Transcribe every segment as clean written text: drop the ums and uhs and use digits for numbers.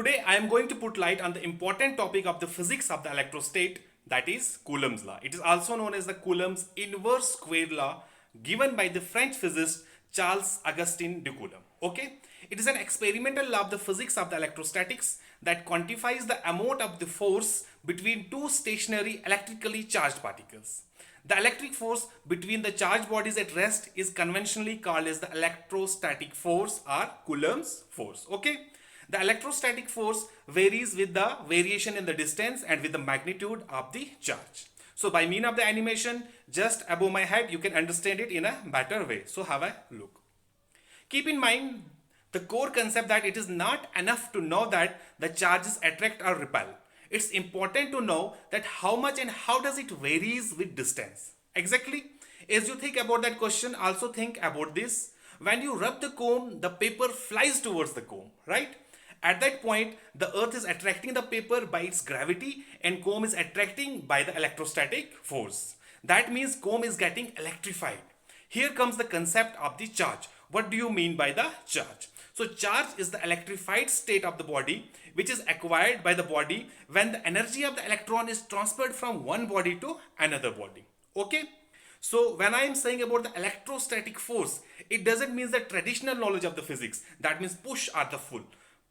Today I am going to put light on the important topic of the physics of the electrostate, that is Coulomb's law. It is also known as the Coulomb's inverse square law given by the French physicist Charles Augustin de Coulomb. Okay? It is an experimental law of the physics of the electrostatics that quantifies the amount of the force between two stationary electrically charged particles. The electric force between the charged bodies at rest is conventionally called as the electrostatic force or Coulomb's force. Okay? The electrostatic force varies with the variation in the distance and with the magnitude of the charge. So by mean of the animation just above my head, you can understand it in a better way. So have a look. Keep in mind the core concept that it is not enough to know that the charges attract or repel. It's important to know that how much and how does it varies with distance. Exactly. As you think about that question, also think about this. When you rub the comb, the paper flies towards the comb, right? At that point, the earth is attracting the paper by its gravity and comb is attracting by the electrostatic force. That means comb is getting electrified. Here comes the concept of the charge. What do you mean by the charge? So charge is the electrified state of the body which is acquired by the body when the energy of the electron is transferred from one body to another body. Okay? So when I am saying about the electrostatic force, it doesn't mean the traditional knowledge of the physics. That means push or the pull.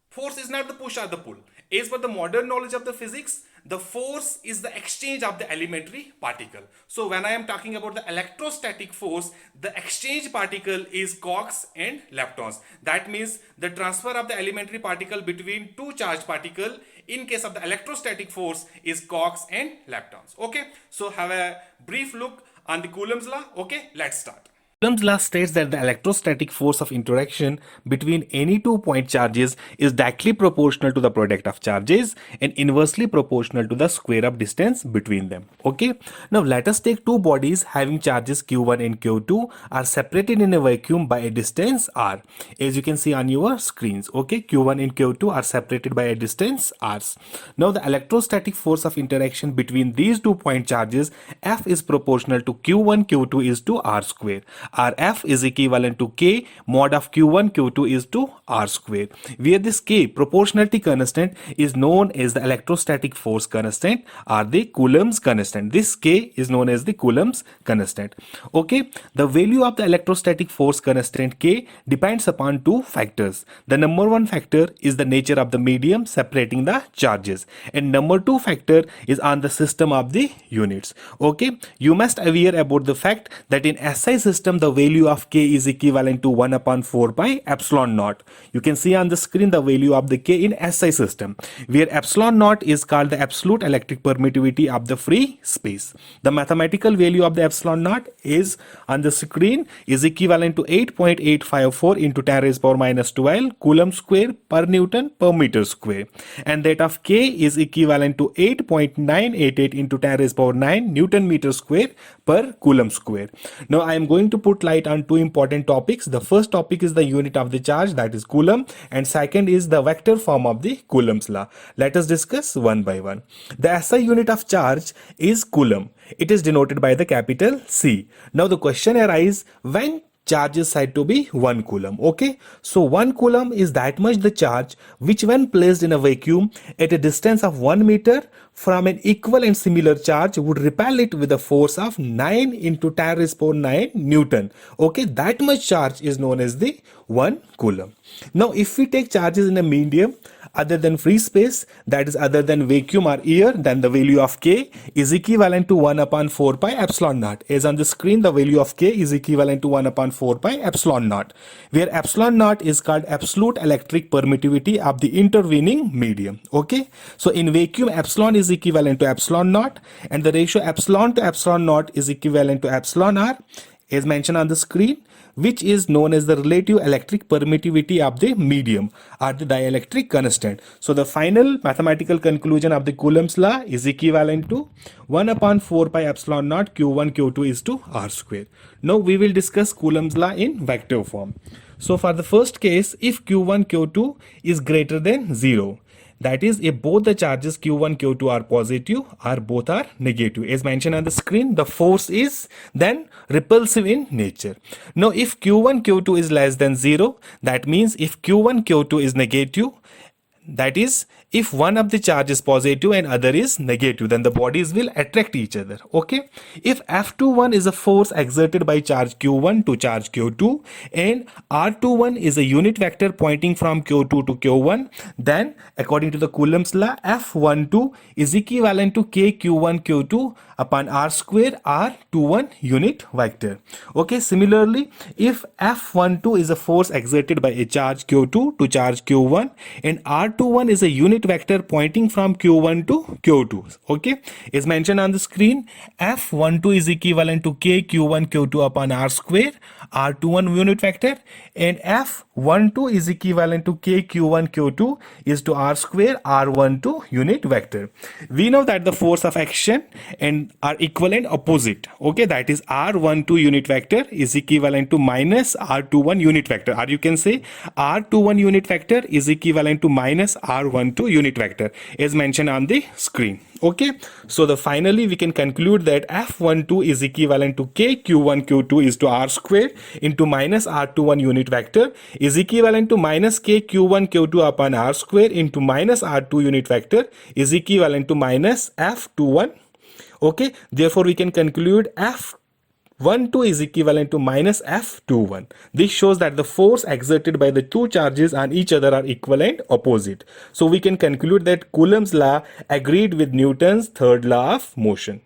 Force is not the push or the pull. As per the modern knowledge of the physics, the force is the exchange of the elementary particle. So when I am talking about the electrostatic force, the exchange particle is quarks and leptons. That means the transfer of the elementary particle between two charged particles in case of the electrostatic force is quarks and leptons. Okay, so have a brief look on the Coulomb's law. Okay, let's start. Coulomb's law states that the electrostatic force of interaction between any two-point charges is directly proportional to the product of charges and inversely proportional to the square of distance between them. Okay. Now let us take two bodies having charges q1 and q2 are separated in a vacuum by a distance r. As you can see on your screens. Okay. q1 and q2 are separated by a distance r. Now the electrostatic force of interaction between these two-point charges F is proportional to q1 q2 is to r square. Rf is equivalent to K mod of Q1 Q2 is to R square, where this K proportionality constant is known as the electrostatic force constant or the Coulomb's constant. This K is known as the Coulomb's constant. Okay, the value of the electrostatic force constant K depends upon two factors. The number one factor is the nature of the medium separating the charges, and number two factor is on the system of the units. Okay, you must aware about the fact that in SI system the value of K is equivalent to 1 upon 4 pi epsilon naught. You can see on the screen the value of the K in SI system, where epsilon naught is called the absolute electric permittivity of the free space. The mathematical value of the epsilon naught is on the screen is equivalent to 8.854 into 10 raised power minus 12 Coulomb square per Newton per meter square, and that of K is equivalent to 8.988 into 10 raised power 9 Newton meter square per Coulomb square. Now I am going to put light on two important topics. The first topic is the unit of the charge, that is Coulomb, and second is the vector form of the Coulomb's law. Let us discuss one by one. The SI unit of charge is Coulomb. It is denoted by the capital C. Now the question arises, when charge is said to be 1 coulomb. Okay, so 1 coulomb is that much the charge which when placed in a vacuum at a distance of 1 meter from an equal and similar charge would repel it with a force of 9 into 10 raised power 9 Newton. Okay, that much charge is known as the 1 coulomb. Now if we take charges in a medium other than free space, that is other than vacuum or air, then the value of K is equivalent to 1 upon 4 pi epsilon naught. As on the screen, the value of K is equivalent to 1 upon 4 pi epsilon naught, where epsilon naught is called absolute electric permittivity of the intervening medium. Okay, so in vacuum epsilon is equivalent to epsilon naught, and the ratio epsilon to epsilon naught is equivalent to epsilon r, as mentioned on the screen, which is known as the relative electric permittivity of the medium or the dielectric constant. So the final mathematical conclusion of the Coulomb's law is equivalent to 1 upon 4 pi epsilon naught Q1 Q2 is to R square. Now we will discuss Coulomb's law in vector form. So for the first case, if Q1 Q2 is greater than 0, that is if both the charges q1 q2 are positive or both are negative, as mentioned on the screen, the force is then repulsive in nature. Now if q1 q2 is less than 0, that means if q1 q2 is negative, that is, if one of the charge is positive and other is negative, then the bodies will attract each other. Okay, if F21 is a force exerted by charge Q1 to charge Q2 and R21 is a unit vector pointing from Q2 to Q1, then according to the Coulomb's law, F12 is equivalent to KQ1 Q2 upon R square R21 unit vector. Okay, similarly, if F12 is a force exerted by a charge Q2 to charge Q1 and R21 is a unit vector pointing from Q1 to Q2. Okay, is mentioned on the screen. F12 is equivalent to KQ1 Q2 upon R square R21 unit vector, and F12 is equivalent to KQ1 Q2 is to R square R12 unit vector. We know that the force of action and are equivalent opposite. Okay, that is R12 unit vector is equivalent to minus R21 unit vector, or you can say R21 unit vector is equivalent to minus R12 unit vector as mentioned on the screen. Okay, so finally we can conclude that F12 is equivalent to KQ1 Q2 is to R square into minus R21 unit vector is equivalent to minus KQ1 Q2 upon R square into minus R2 unit vector is equivalent to minus F21. Okay, therefore we can conclude F12 is equivalent to minus F21. This shows that the force exerted by the two charges on each other are equivalent opposite. So we can conclude that Coulomb's law agreed with Newton's third law of motion.